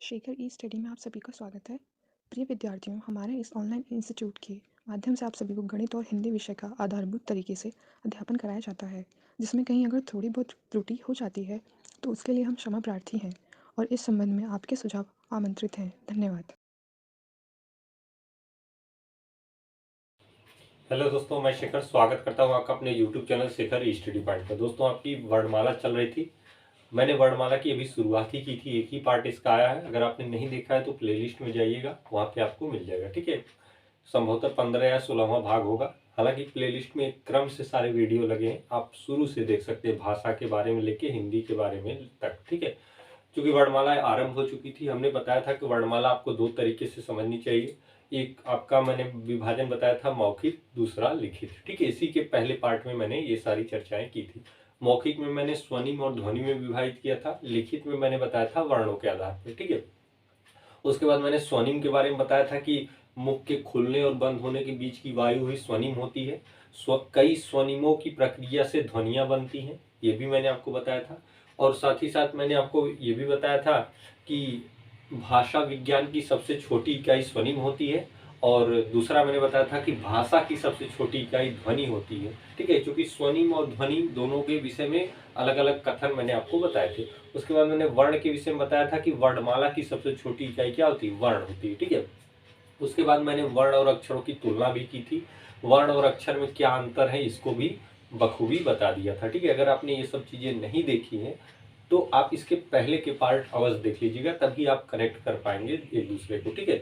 शेखर ई study में आप सभी का स्वागत है। प्रिय विद्यार्थियों, हमारे इस ऑनलाइन इंस्टीट्यूट के माध्यम से आप सभी को गणित और हिंदी विषय का आधारभूत तरीके से अध्यापन कराया जाता है, जिसमें कहीं अगर थोड़ी बहुत त्रुटि हो जाती है तो उसके लिए हम क्षमा प्रार्थी हैं और इस संबंध में आपके सुझाव आमंत्रित हैं। धन्यवाद। हेलो दोस्तों, मैं शेखर स्वागत करता हूं आपका अपने YouTube चैनल शेखर ई स्टडी पॉइंट पर। दोस्तों, आपकी वर्णमाला चल रही थी। मैंने वर्णमाला की अभी शुरुआत ही की थी, एक ही पार्ट इसका आया है। अगर आपने नहीं देखा है तो प्लेलिस्ट में जाइएगा, वहां पे आपको मिल जाएगा। ठीक है, संभवतः 15 या 16वां भाग होगा। हालांकि प्लेलिस्ट में एक क्रम से सारे वीडियो लगे हैं, आप शुरू से देख सकते हैं, भाषा के बारे में लेके हिंदी के बारे में तक। ठीक है, चूंकि वर्णमाला आरंभ हो चुकी थी, हमने बताया था कि वर्णमाला आपको दो तरीके से समझनी चाहिए। एक आपका मैंने विभाजन बताया था मौखिक, दूसरा लिखित। ठीक है, इसी के पहले पार्ट में मैंने ये सारी चर्चाएं की थी। मौखिक में मैंने स्वनिम और ध्वनि में विभाजित किया था, लिखित में मैंने बताया था वर्णों के आधार पर। ठीक है, उसके बाद मैंने स्वनिम के बारे में बताया था कि मुख के खुलने और बंद होने के बीच की वायु ही स्वनिम होती है। कई स्वनिमों की प्रक्रिया से ध्वनियां बनती हैं, ये भी मैंने आपको बताया था। और साथ ही साथ मैंने आपको ये भी बताया था कि भाषा विज्ञान की सबसे छोटी इकाई स्वनिम होती है, और दूसरा मैंने बताया था कि भाषा की सबसे छोटी इकाई ध्वनि होती है। ठीक है, क्योंकि स्वनिम और ध्वनि दोनों के विषय में अलग अलग कथन मैंने आपको बताए थे। उसके बाद मैंने वर्ण के विषय में बताया था कि वर्णमाला की सबसे छोटी इकाई क्या होती है, वर्ण होती है। ठीक है, उसके बाद मैंने वर्ण और अक्षरों की तुलना भी की थी, वर्ण और अक्षर में क्या अंतर है इसको भी बखूबी बता दिया था। ठीक है, अगर आपने ये सब चीजें नहीं देखी हैं तो आप इसके पहले के पार्ट अवश्य देख लीजिएगा, तभी आप कनेक्ट कर पाएंगे एक दूसरे को। ठीक है,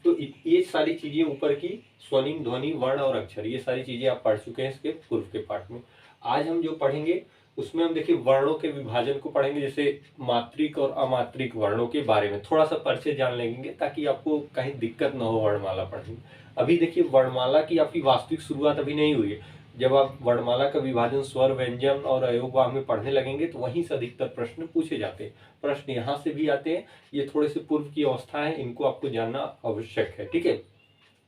तो ये सारी चीजें ऊपर की स्वनिम, ध्वनि, वर्ण और अक्षर, ये सारी चीजें आप पढ़ चुके हैं इसके पूर्व के पार्ट में। आज हम जो पढ़ेंगे उसमें हम देखिए वर्णों के विभाजन को पढ़ेंगे, जैसे मात्रिक और अमात्रिक वर्णों के बारे में थोड़ा सा परिचय जान लेंगे, ताकि आपको कहीं दिक्कत ना हो वर्णमाला पढ़ने में। अभी देखिए, वर्णमाला की आपकी वास्तविक शुरुआत अभी नहीं हुई है। जब आप वर्णमाला का विभाजन स्वर, व्यंजन और अयोगवाह में पढ़ने लगेंगे तो वहीं से अधिकतर प्रश्न पूछे जाते हैं। प्रश्न यहाँ से भी आते हैं, ये थोड़े से पूर्व की अवस्था है, इनको आपको जानना आवश्यक है। ठीक है,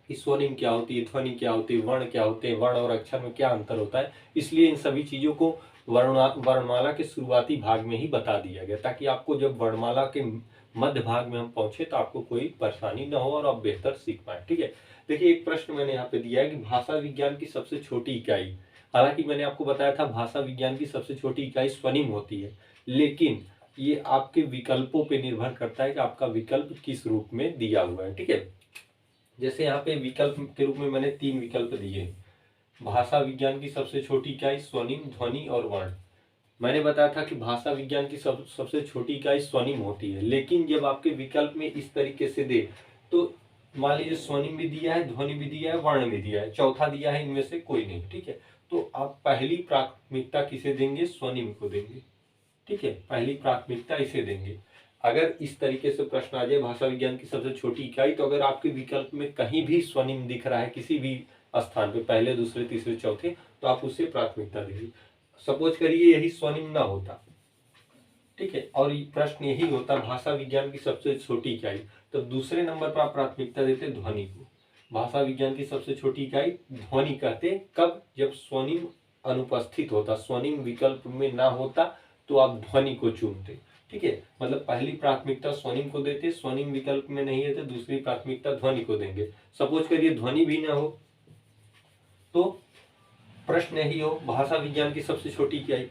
स्वनिम क्या होती है, ध्वनि क्या होती है, वर्ण क्या होते हैं, वर्ण और अक्षर में क्या अंतर होता है, इसलिए इन सभी चीजों को वर्णमाला के शुरुआती भाग में ही बता दिया गया, ताकि आपको जब वर्णमाला के मध्य भाग में हम पहुंचे तो आपको कोई परेशानी न हो और आप बेहतर सीख पाए। ठीक है, देखिए एक प्रश्न मैंने यहाँ पे दिया है कि भाषा विज्ञान की सबसे छोटी इकाई। हालांकि मैंने आपको बताया था भाषा विज्ञान की सबसे छोटी इकाई स्वनिम होती है, लेकिन ये आपके विकल्पों पे निर्भर करता है कि आपका विकल्प किस रूप में दिया हुआ है। ठीक है, जैसे यहाँ पे विकल्प के रूप में मैंने 3 विकल्प दिए। भाषा विज्ञान की सबसे छोटी इकाई स्वनिम, ध्वनि और वर्ण। मैंने बताया था कि भाषा विज्ञान की सबसे छोटी इकाई स्वनिम होती है, लेकिन जब आपके विकल्प में इस तरीके से दे तो मान लीजिए स्वनिम भी दिया है, ध्वनि भी दिया है, वर्ण भी दिया है, चौथा दिया है इनमें से कोई नहीं। ठीक है, तो आप पहली प्राथमिकता किसे देंगे, स्वनिम को देंगे। ठीक है, पहली प्राथमिकता इसे देंगे। अगर इस तरीके से प्रश्न आ जाए भाषा विज्ञान की सबसे छोटी इकाई, तो अगर आपके विकल्प में कहीं भी स्वनिम दिख रहा है किसी भी स्थान पे, पहले, दूसरे, तीसरे, चौथे, तो आप उसे प्राथमिकता देंगे। सपोज करिए यही स्वनिम ना होता, ठीक है, और प्रश्न यही होता भाषा विज्ञान की सबसे छोटी इकाई, तो दूसरे नंबर पर आप प्राथमिकता देते ध्वनि को। भाषा विज्ञान की सबसे छोटी इकाई ध्वनि कहते, कब, जब स्वनिम अनुपस्थित होता, स्वनिम विकल्प में ना होता तो आप ध्वनि को चुनते। ठीक है, मतलब पहली प्राथमिकता स्वनिम को देते, स्वनिम विकल्प में नहीं है तो दूसरी प्राथमिकता ध्वनि को देंगे। सपोज करिए ध्वनि भी ना हो तो प्रश्न यही हो भाषा विज्ञान की सबसे छोटी इकाई।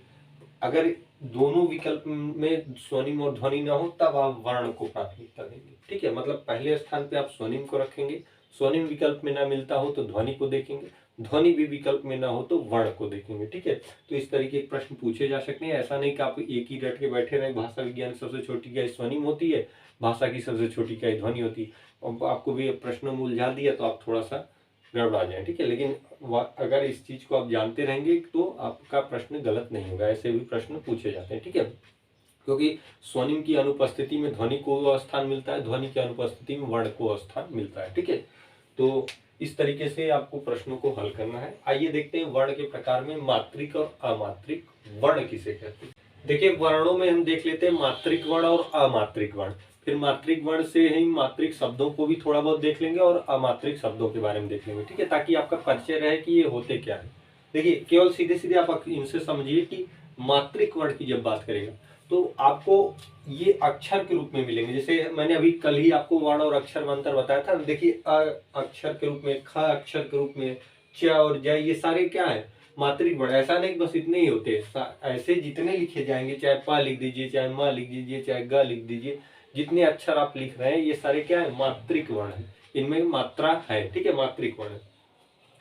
अगर दोनों विकल्प में स्वनिम और ध्वनि ना हो तब आप वर्ण को प्राथमिकता देंगे। ठीक है, मतलब पहले स्थान पे आप स्वनिम को रखेंगे, स्वनिम विकल्प में ना मिलता हो तो ध्वनि को देखेंगे, ध्वनि भी विकल्प में ना हो तो वर्ण को देखेंगे। ठीक है, तो इस तरीके के प्रश्न पूछे जा सकते हैं। ऐसा नहीं कि आप एक ही रट के बैठे रहे, भाषा विज्ञान की सबसे छोटी इकाई स्वनिम होती है, भाषा की सबसे छोटी इकाई ध्वनि होती है, और आपको भी प्रश्न में उलझा दिया तो आप थोड़ा सा गड़बड़ा जाए। ठीक है, लेकिन अगर इस चीज को आप जानते रहेंगे तो आपका प्रश्न गलत नहीं होगा, ऐसे भी प्रश्न पूछे जाते हैं। ठीक है, क्योंकि स्वनिम की अनुपस्थिति में ध्वनि को स्थान मिलता है, ध्वनि की अनुपस्थिति में वर्ण को स्थान मिलता है। ठीक है, तो इस तरीके से आपको प्रश्नों को हल करना है। आइए देखते हैं वर्ण के प्रकार में मात्रिक और अमात्रिक वर्ण किसे कहते हैं। देखिए वर्णों में हम देख लेते हैं मात्रिक वर्ण और अमात्रिक वर्ण, फिर मात्रिक वर्ण से ही मात्रिक शब्दों को भी थोड़ा बहुत देख लेंगे और अमात्रिक शब्दों के बारे में देख लेंगे। ठीक है, ताकि आपका परिचय रहे कि ये होते क्या है। देखिए केवल सीधे सीधे आप इनसे समझिए कि मात्रिक वर्ण की जब बात करेगा तो आपको ये अक्षर के रूप में मिलेंगे। जैसे मैंने अभी कल ही आपको वर्ण और अक्षर में अंतर बताया था। देखिए अ अक्षर के रूप में, ख अक्षर के रूप में, च और ज, ये सारे क्या है, मात्रिक वर्ण। ऐसा नहीं बस इतने ही होते, ऐसे जितने लिखे जाएंगे, चाहे प लिख दीजिए, चाहे म लिख दीजिए, चाहे ग लिख दीजिए, जितने अक्षर आप लिख रहे हैं ये सारे क्या है, मात्रिक वर्ण है। इनमें मात्रा है, ठीक है, मात्रिक वर्ण।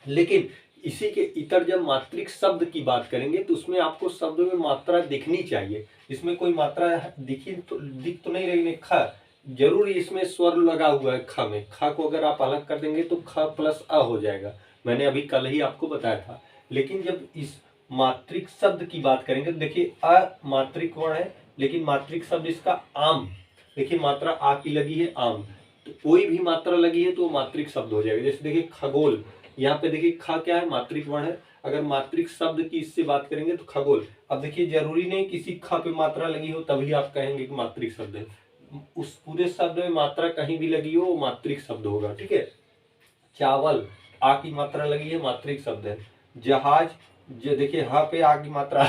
लेकिन इसी के इतर जब मात्रिक शब्द की बात करेंगे तो उसमें आपको शब्द में मात्रा दिखनी चाहिए। इसमें कोई मात्रा दिख तो नहीं रही। ख जरूर इसमें स्वर लगा हुआ है, ख में। ख को अगर आप अलग कर देंगे तो ख प्लस अ हो जाएगा, मैंने अभी कल ही आपको बताया था। लेकिन जब इस मात्रिक शब्द की बात करेंगे तो देखिए अमात्रिक वर्ण है, लेकिन मात्रिक शब्द इसका आम। देखिए मात्रा आ की लगी है, आम, तो कोई भी मात्रा लगी है तो मात्रिक शब्द हो जाएगा। जैसे देखिए खगोल, यहाँ पे देखिए ख क्या है, मात्रिक वर्ण है। अगर मात्रिक शब्द की इससे बात करेंगे तो खगोल। अब देखिए जरूरी नहीं किसी ख पे मात्रा लगी हो तभी आप कहेंगे कि मात्रिक शब्द है। उस पूरे शब्द में मात्रा कहीं भी लगी हो वो मात्रिक शब्द होगा, ठीक है। चावल, आ की मात्रा लगी है, मात्रिक शब्द है। जहाज, देखिए ह पे आ की मात्रा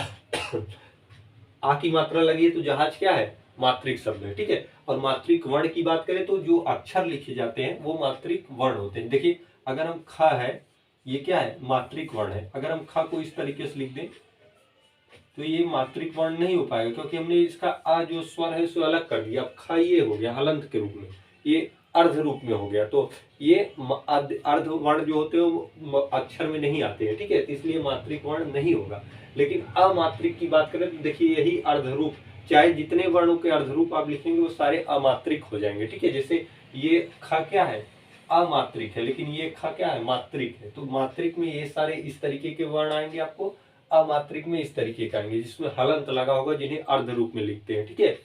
आ की मात्रा लगी है तो जहाज क्या है, मात्रिक शब्द है, ठीक है। और मात्रिक वर्ण की बात करें तो जो अक्षर लिखे जाते हैं वो मात्रिक वर्ण होते हैं। देखिए अगर हम ख है, ये क्या है, मात्रिक वर्ण है। अगर हम ख को इस तरीके से लिख दें तो ये मात्रिक वर्ण नहीं हो पाएगा, क्योंकि हमने इसका आ जो स्वर है उसे अलग कर दिया। अब ख ये हो गया हलंत के रूप में, ये अर्ध रूप में हो गया, तो ये अर्ध वर्ण जो होते हैं वो अक्षर में नहीं आते हैं, ठीक है, इसलिए मात्रिक वर्ण नहीं होगा। लेकिन अमात्रिक की बात करें तो देखिए यही अर्ध रूप, चाहे जितने वर्णों के अर्ध रूप आप लिखेंगे वो सारे अमात्रिक हो जाएंगे, ठीक है। जैसे ये ख क्या है, अमात्रिक है, लेकिन ये ख क्या है, मात्रिक है। तो मात्रिक में ये सारे इस तरीके के वर्ण आएंगे, आपको अमात्रिक में इस तरीके के आएंगे जिसमें हलंत लगा होगा, जिन्हें अर्ध रूप में लिखते हैं, ठीक है।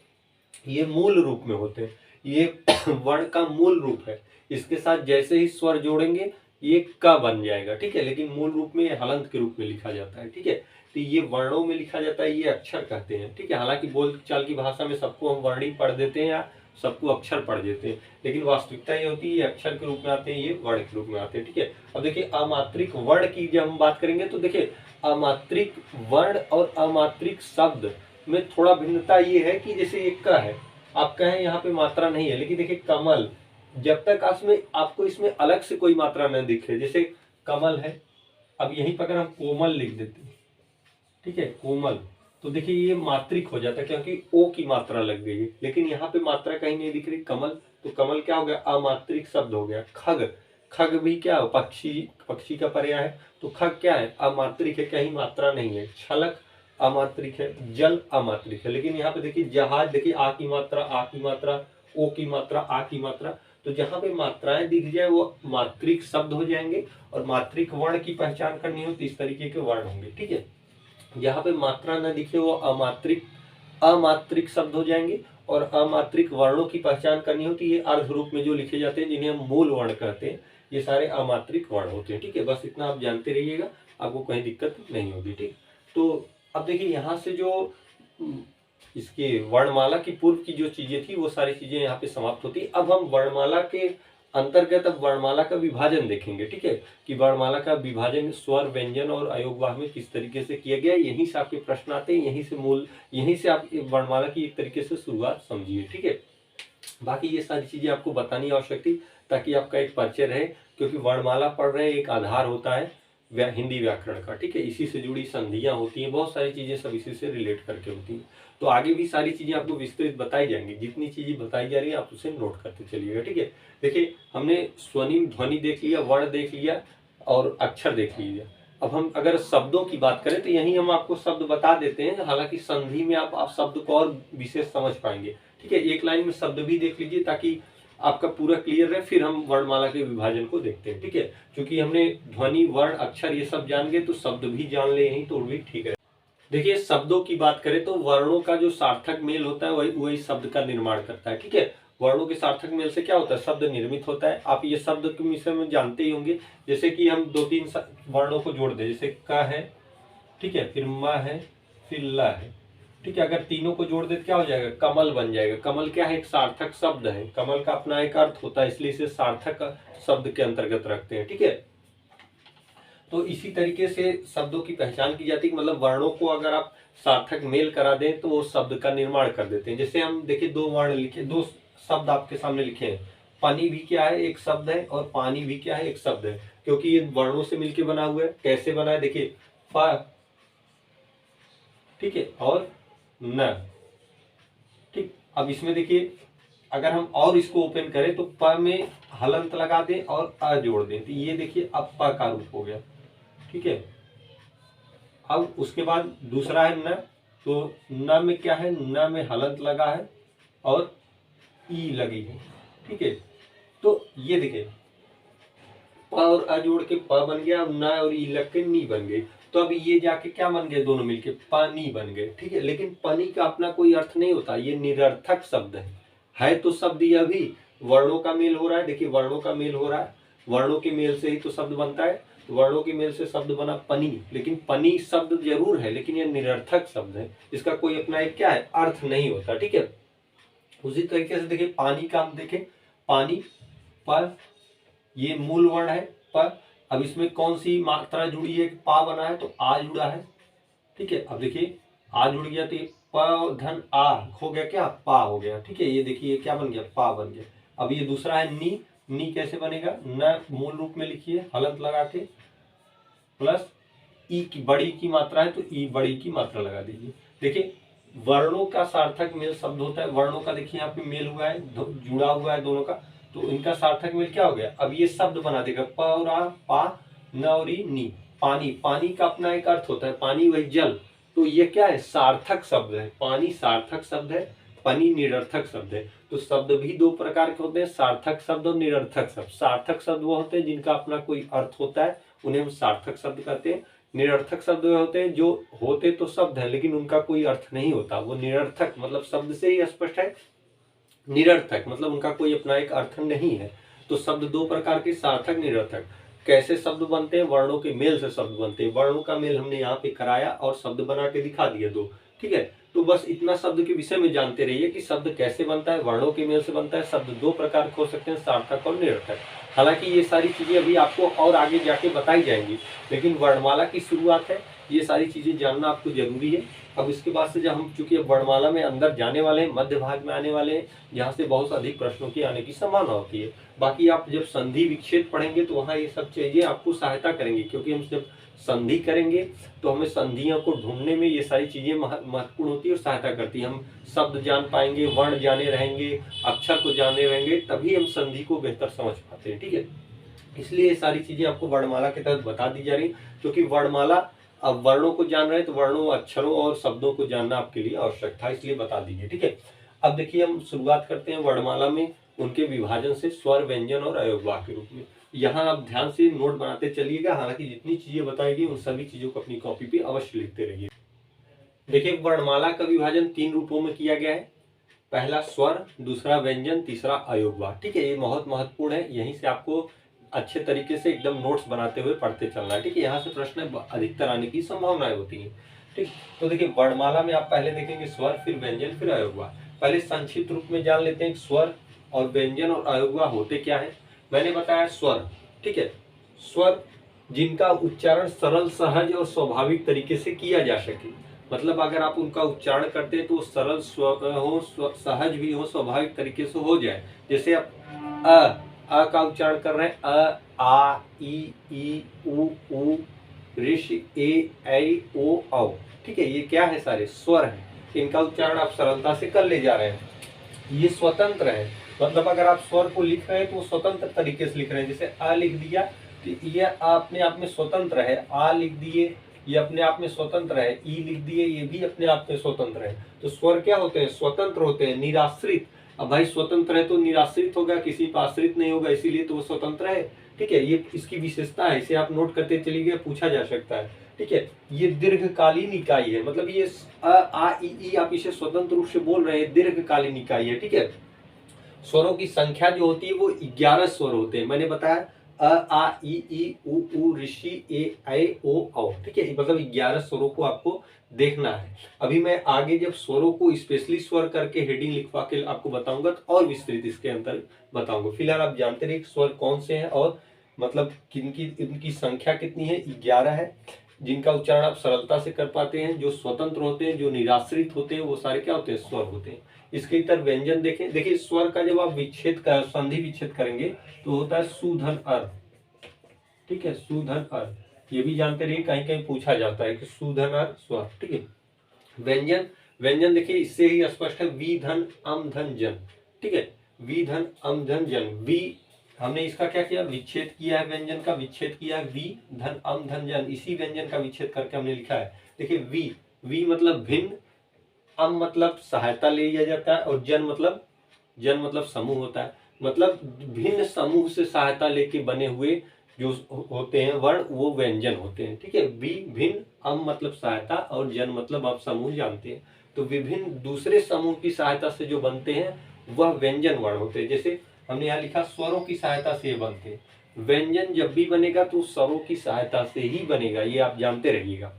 ये मूल रूप में होते हैं, ये वर्ण का मूल रूप है। इसके साथ जैसे ही स्वर जोड़ेंगे ये क बन जाएगा, ठीक है। लेकिन मूल रूप में ये हलंत के रूप में लिखा जाता है, ठीक है। तो ये वर्णों में लिखा जाता है, ये अक्षर कहते हैं, ठीक है। हालांकि बोलचाल की भाषा में सबको हम वर्ण ही पढ़ देते हैं या सबको अक्षर पढ़ देते हैं, लेकिन वास्तविकता ये होती है ये अक्षर के रूप में आते हैं, ये वर्ण के रूप में आते हैं, ठीक है। अब देखिए अमात्रिक वर्ण की जब हम बात करेंगे तो देखिए अमात्रिक वर्ण और अमात्रिक शब्द में थोड़ा भिन्नता ये है कि जैसे एक का है, आप कहें यहाँ पे मात्रा नहीं है, लेकिन देखिए कमल, जब तक आपको इसमें अलग से कोई मात्रा न दिखे, जैसे कमल है, अब यहीं पर अगर हम कोमल लिख देते हैं, ठीक है, कोमल, तो देखिए ये मात्रिक हो जाता है क्योंकि ओ की मात्रा लग गई है। लेकिन यहाँ पे मात्रा कहीं नहीं दिख रही, कमल, तो कमल क्या हो गया, अमात्रिक शब्द हो गया। खग, खग भी क्या हो, पक्षी, पक्षी का पर्याय है, तो खग क्या है, अमात्रिक है, कहीं मात्रा नहीं है। छलक अमात्रिक है, जल अमात्रिक है। लेकिन यहाँ पे देखिए जहाज, देखिए आ की मात्रा, आ की मात्रा, ओ की मात्रा, आ की मात्रा, तो जहां पे मात्राएं दिख जाए वो मात्रिक शब्द हो जाएंगे। और मात्रिक वर्ण की पहचान करनी हो तो इस तरीके के वर्ण होंगे, ठीक है। जहां पे मात्रा न दिखे वो अमात्रिक शब्द हो जाएंगे। और अमात्रिक वर्णों की पहचान करनी हो तो ये अर्ध रूप में जो लिखे जाते हैं, जिन्हें हम मूल वर्ण कहते हैं, ये सारे अमात्रिक वर्ण होते हैं, ठीक है। बस इतना आप जानते रहिएगा, आपको कहीं दिक्कत नहीं होगी, ठीक। तो अब देखिए यहाँ से जो इसके वर्णमाला की पूर्व की जो चीजें थी वो सारी चीजें यहाँ पे समाप्त होती। अब हम वर्णमाला के अंतर्गत अब वर्णमाला का विभाजन देखेंगे, ठीक है, कि वर्णमाला का विभाजन स्वर, व्यंजन और अयोगवाह में किस तरीके से किया गया। यहीं से आपके प्रश्न आते हैं, यहीं से आप वर्णमाला की एक तरीके से शुरुआत समझिए, ठीक है। बाकी ये सारी चीजें आपको बतानी आवश्यक थी ताकि आपका एक परिचय रहे, क्योंकि वर्णमाला पढ़ रहे हैं, एक आधार होता है हिंदी व्याकरण का, ठीक है। इसी से जुड़ी संधियां होती हैं, बहुत सारी चीजें सब इसी से रिलेट करके होती हैं। तो आगे भी सारी चीजें आपको विस्तृत बताई जाएंगी, जितनी चीजें बताई जा रही है आप उसे नोट करते चलिएगा, ठीक है। देखिए हमने स्वनिम ध्वनि देख लिया, वर्ण देख लिया और अक्षर देख लिया। अब हम अगर शब्दों की बात करें तो यही हम आपको शब्द बता देते हैं, हालांकि संधि में आप शब्द को और विशेष समझ पाएंगे, ठीक है। एक लाइन में शब्द भी देख लीजिए ताकि आपका पूरा क्लियर रहे, फिर हम वर्णमाला के विभाजन को देखते हैं, ठीक है। क्योंकि हमने ध्वनि, वर्ण, अक्षर ये सब जान गए तो शब्द भी जान ले यहीं तो भी ठीक है। देखिए शब्दों की बात करें तो वर्णों का जो सार्थक मेल होता है वही शब्द का निर्माण करता है, ठीक है। वर्णों के सार्थक मेल से क्या होता है, शब्द निर्मित होता है। आप ये शब्द के विषय में जानते ही होंगे, जैसे कि हम 2-3 वर्णों को जोड़ दें, जैसे क है, ठीक है, फिर म है, फिर ल है, ठीक है। अगर तीनों को जोड़ दे तो क्या हो जाएगा, कमल बन जाएगा। कमल क्या है, एक सार्थक शब्द है, कमल का अपना एक अर्थ होता है, इसलिए इसे सार्थक शब्द के अंतर्गत रखते हैं, ठीक है। तो इसी तरीके से शब्दों की पहचान की जाती है, मतलब वर्णों को अगर आप सार्थक मेल करा दें तो वो शब्द का निर्माण कर देते हैं। जैसे हम देखिए दो वर्ण लिखे, दो शब्द आपके सामने लिखे हैं, पानी भी क्या है एक शब्द है और पानी भी क्या है एक शब्द है, क्योंकि ये वर्णों से मिलकर बना हुआ है। कैसे बना है देखिए, प, ठीक है, और न, ठीक। अब इसमें देखिए अगर हम और इसको ओपन करें तो प में हलंत लगा दें और अ जोड़ दें, तो ये देखिए अब प का रूप हो गया, ठीक है। अब उसके बाद दूसरा है न, तो न में क्या है, न में हलंत लगा है और ई लगी है, ठीक है। तो ये देखिए प और अ जोड़ के प बन गया, न और ई लग के नी बन गई। तो अब ये जाके क्या बन गए, दोनों मिलके पानी बन गए, ठीक है। लेकिन पानी का अपना कोई अर्थ नहीं होता, ये निरर्थक शब्द है तो शब्द यह भी वर्णों का मेल हो रहा है। देखिए वर्णों का मेल हो रहा है, वर्णों के मेल से ही तो शब्द बनता है। वर्णों के मेल से शब्द बना पनी, लेकिन पनी शब्द जरूर है लेकिन यह निरर्थक शब्द है, इसका कोई अपना एक क्या है अर्थ नहीं होता, ठीक है। उसी तरीके से देखिए पानी का हम देखें, पानी पर ये मूल वर्ण है पर, अब इसमें कौन सी मात्रा जुड़ी है, पा बना है तो आ जुड़ा है, ठीक है। अब देखिए आ जुड़ गया तो ये प धन आ हो गया, क्या पा हो गया, ठीक है। ये देखिए क्या बन गया, पा बन गया। अब ये दूसरा है नी, नी कैसे बनेगा, न मूल रूप में लिखिए हलंत लगा के, प्लस ई की बड़ी की मात्रा है तो ई बड़ी की मात्रा लगा दीजिए। देखिए वर्णों का सार्थक मेल शब्द होता है, वर्णों का देखिए यहाँ पे मेल हुआ है, जुड़ा हुआ है दोनों का, तो इनका सार्थक मेल क्या हो गया, अब ये शब्द बना देगा प और आ, पा, न और ई, नी। पानी, पानी का अपना एक अर्थ होता है, पानी वही जल, तो ये क्या है सार्थक शब्द है, पानी सार्थक शब्द है, पानी निरर्थक शब्द है। तो शब्द भी दो प्रकार के होते हैं, सार्थक शब्द और निरर्थक शब्द। सार्थक शब्द वो होते हैं जिनका अपना कोई अर्थ होता है, उन्हें हम सार्थक शब्द कहते हैं। निरर्थक शब्द वे होते हैं जो होते तो शब्द है लेकिन उनका कोई अर्थ नहीं होता, वो निरर्थक मतलब शब्द से ही स्पष्ट है, निरर्थक मतलब उनका कोई अपना एक अर्थ नहीं है। तो शब्द दो प्रकार के, सार्थक निरर्थक। कैसे शब्द बनते हैं, वर्णों के मेल से शब्द बनते हैं। वर्णों का मेल हमने यहाँ पे कराया और शब्द बना के दिखा दिया दो, ठीक है। तो बस इतना शब्द के विषय में जानते रहिए कि शब्द कैसे बनता है, वर्णों के मेल से बनता है। शब्द दो प्रकार के हो सकते हैं, सार्थक और निरर्थक। हालांकि ये सारी चीजें अभी आपको और आगे जाके बताई जाएंगी, लेकिन वर्णमाला की शुरुआत है, ये सारी चीजें जानना आपको जरूरी है। अब इसके बाद से जब हम चूंकि वर्णमाला में अंदर जाने वाले हैं, मध्य भाग में आने वाले हैं, जहाँ से बहुत अधिक प्रश्नों की आने की संभावना होती है। बाकी आप जब संधि विच्छेद पढ़ेंगे तो वहाँ ये सब चीजें आपको सहायता करेंगी, क्योंकि हम जब संधि करेंगे तो हमें संधियों को ढूंढने में ये सारी चीजें महत्वपूर्ण होती है और सहायता करती है। हम शब्द जान पाएंगे, वर्ण जाने रहेंगे, अक्षर को जाने रहेंगे, तभी हम संधि को बेहतर समझ पाते हैं, ठीक है। इसलिए ये सारी चीजें आपको वर्णमाला के तहत बता दी जा रही, क्योंकि वर्णमाला अब वर्णों को जान रहे हैं तो वर्णों, अक्षरों और शब्दों को जानना आपके लिए आवश्यक था, इसलिए बता दीजिए, ठीक है। अब देखिए हम शुरुआत करते हैं वर्णमाला में उनके विभाजन से, स्वर, व्यंजन और अयोगवाह के रूप में। यहाँ आप ध्यान से नोट बनाते चलिएगा, हालांकि जितनी चीजें बताएगी उन सभी चीजों को अपनी कॉपी पे अवश्य लिखते रहिए। देखिए वर्णमाला का विभाजन तीन रूपों में किया गया है, पहला स्वर, दूसरा व्यंजन, तीसरा अयोगवाह, ठीक है। ये बहुत महत्वपूर्ण है, यहीं से आपको अच्छे तरीके से एकदम नोट्स बनाते हुए पढ़ते चलना है, ठीक है। यहाँ से प्रश्न अधिकतर आने की संभावनाएं होती हैं, ठीक। तो देखिए वर्णमाला में आप पहले देखेंगे स्वर, फिर व्यंजन, फिर अयोगवाह। पहले संक्षिप्त रूप में जान लेते हैं स्वर और व्यंजन और अयोगवाह होते क्या है। मैंने बताया स्वर, ठीक है, स्वर जिनका उच्चारण सरल, सहज और स्वाभाविक तरीके से किया जा सके, मतलब अगर आप उनका उच्चारण करते हैं तो सरल हो, सहज भी हो, स्वाभाविक तरीके से हो जाए। जैसे आप अ का उच्चारण कर रहे हैं, अ, आ, ई, उ, ऋष, ए, ऐ, ओ, औ, ठीक है। ये क्या है, सारे स्वर हैं, इनका उच्चारण आप सरलता से कर ले जा रहे हैं, ये स्वतंत्र है। मतलब अगर आप स्वर को लिख रहे हैं तो स्वतंत्र तरीके से लिख रहे हैं। जैसे अ लिख दिया तो ये अपने आप में स्वतंत्र है, आ लिख दिए ये अपने आप में स्वतंत्र है, ई लिख दिए ये भी अपने आप में स्वतंत्र है। तो स्वर क्या होते हैं, स्वतंत्र होते हैं, निराश्रित। अब भाई स्वतंत्र है तो निराश्रित होगा, किसी पर आश्रित नहीं होगा, इसीलिए तो वो स्वतंत्र है, ठीक है। ये इसकी विशेषता है, इसे आप नोट करते चलिए, पूछा जा सकता है, ठीक है। ये दीर्घकालीन इकाई है, मतलब ये आ, ई आप इसे स्वतंत्र रूप से बोल रहे हैं, दीर्घकालीन इकाई है, ठीक है। स्वरों की संख्या जो होती है वो 11 स्वर होते हैं, मैंने बताया अ, आ, ई, उ, ऋषि, ए, ऐ, ओ, औ, ठीक है। मतलब 11 स्वरों को आपको देखना है। अभी मैं आगे जब स्वरों को स्पेशली स्वर करके हेडिंग लिखवा के आपको बताऊंगा तो और विस्तृत इसके अंतर बताऊंगा। फिलहाल आप जानते रहिए स्वर कौन से हैं और मतलब किनकी इनकी संख्या कितनी है, 11 है। जिनका उच्चारण आप सरलता से कर पाते हैं, जो स्वतंत्र होते हैं, जो निराश्रित होते हैं, वो सारे क्या होते हैं, स्वर होते हैं। इसके इतर व्यंजन देखें, देखिए स्वर का जब आप विच्छेद कर संधि विच्छेद करेंगे तो होता है सुधन अर, ठीक है, सुधन अर, ये भी जानते रहिए, कहीं कहीं पूछा जाता है कि सुधन अर स्वर, ठीक है। व्यंजन, व्यंजन देखिए इससे ही स्पष्ट है, वी धन अम धन जन, ठीक है, वी धन अम धन जन, वी हमने इसका क्या किया, विच्छेद किया है, व्यंजन का विच्छेद किया है, वी धन अम धन जन, इसी व्यंजन का विच्छेद करके हमने लिखा है। देखिए वी, वी मतलब भिन्न, अम मतलब सहायता ले लिया जाता है, और जन मतलब समूह होता है, मतलब भिन्न समूह से सहायता लेके बने हुए जो होते हैं वर्ण, वो व्यंजन होते हैं, ठीक है। वी भिन्न, अम मतलब सहायता, और जन मतलब आप समूह जानते हैं, तो विभिन्न दूसरे समूह की सहायता से जो बनते हैं वह व्यंजन वर्ण होते हैं। जैसे हमने यहाँ लिखा स्वरों की सहायता से ये बनते हैं। व्यंजन जब भी बनेगा तो स्वरों की सहायता से ही बनेगा, ये आप जानते रहिएगा।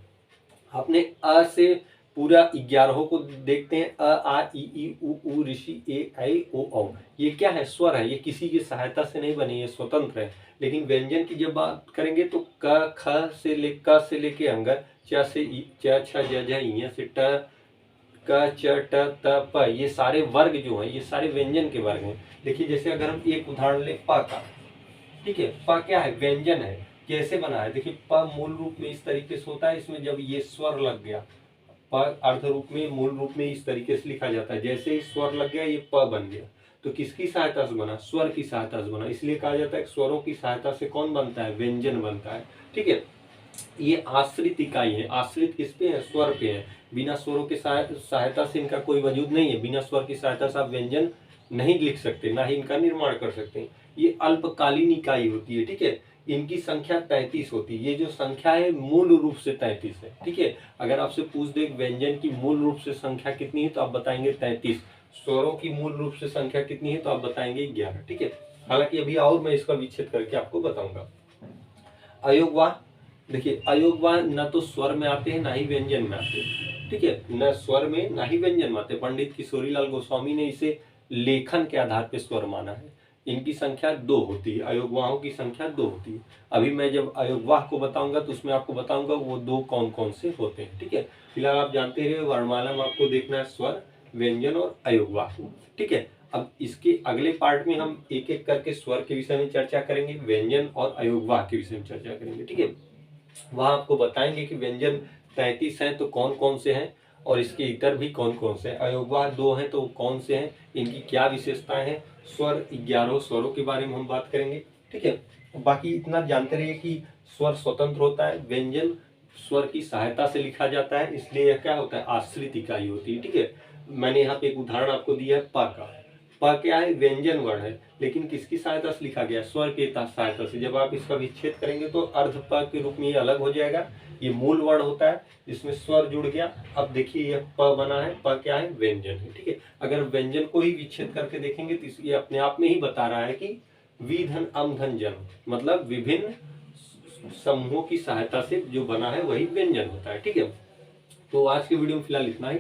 आपने अ से पूरा 11 को देखते हैं, अ आ ई उ ऊ ऋषि ए ऐ ओ औ, ये क्या है, स्वर है, ये किसी की सहायता से नहीं बने, ये स्वतंत्र है। लेकिन व्यंजन की जब बात करेंगे तो क ख से लेके अंगर, च से ई, च छ ज झ इ से ट क च ट त प, ये सारे वर्ग जो हैं ये सारे व्यंजन के वर्ग हैं। देखिए जैसे अगर हम एक उदाहरण लें प का, ठीक है, प क्या है, व्यंजन है। कैसे बना है, देखिए प मूल रूप में इस तरीके से होता है, इसमें जब ये स्वर लग गया, प अर्ध रूप में मूल रूप में इस तरीके से लिखा जाता है, जैसे ही स्वर लग गया ये प बन गया, तो किसकी सहायता से बना, स्वर की सहायता से बना, इसलिए कहा जाता है कि स्वरों की सहायता से कौन बनता है, व्यंजन बनता है, ठीक है। ये आश्रित इकाई है, आश्रित किस पे है, स्वर पे है, बिना स्वरों की सहायता से इनका कोई वजूद नहीं है, बिना स्वर की सहायता से आप व्यंजन नहीं लिख सकते, ना ही इनका निर्माण कर सकते हैं। ये अल्पकालीन इकाई होती है, ठीक है, इनकी संख्या 33 होती है, ये जो संख्या है मूल रूप से 33 है, ठीक है। अगर आपसे पूछ दे व्यंजन की मूल रूप से संख्या कितनी है तो आप बताएंगे 33, स्वरों की मूल रूप से संख्या कितनी है तो आप बताएंगे 11, ठीक है। हालांकि अभी और मैं इसका विच्छेद करके आपको बताऊंगा। अयोगवाह, देखिए अयोगवाह न तो स्वर में आते हैं ना ही व्यंजन में आते हैं, ठीक है, न स्वर में ना ही व्यंजन में आते। पंडित किशोरीलाल गोस्वामी ने इसे लेखन के आधार पर स्वर माना है। इनकी संख्या 2 होती है, अयोगवाहों की संख्या 2 होती है। अभी मैं जब अयोगवाह को बताऊंगा तो उसमें आपको बताऊंगा वो 2 कौन कौन से होते हैं, ठीक है। फिलहाल आप जानते रहे वर्णमाला में आपको देखना है स्वर, व्यंजन और अयोगवाह, ठीक है। अब इसके अगले पार्ट में हम एक एक करके स्वर के विषय में चर्चा करेंगे, व्यंजन और अयोगवाह के विषय में चर्चा करेंगे, ठीक है। वहां आपको बताएंगे कि व्यंजन 33 हैं तो कौन कौन से हैं, और इसके इतर भी कौन कौन से हैं, अयोगवाह 2 हैं तो कौन से हैं, इनकी क्या विशेषताएं हैं, स्वर 11 स्वरों के बारे में हम बात करेंगे, ठीक है। बाकी इतना जानते रहिए कि स्वर स्वतंत्र होता है, व्यंजन स्वर की सहायता से लिखा जाता है, इसलिए यह क्या होता है, आश्रित इकाई होती है, ठीक है। मैंने यहाँ पे एक उदाहरण आपको दिया है प का, प क्या है, व्यंजन वर्ण है, लेकिन किसकी सहायता से लिखा गया, स्वर के सहायता से। जब आप इसका विच्छेद करेंगे तो अर्ध प के रूप में ये अलग हो जाएगा, ये मूल वर्ण होता है, इसमें स्वर जुड़ गया। अब देखिए यह प बना है, प क्या है, व्यंजन है, ठीक है। अगर व्यंजन को ही विच्छेद करके देखेंगे तो ये अपने आप में ही बता रहा है कि वी धन अम धन जन, मतलब विभिन्न समूहों की सहायता से जो बना है वही व्यंजन होता है, ठीक है। तो आज की वीडियो में फिलहाल इतना ही।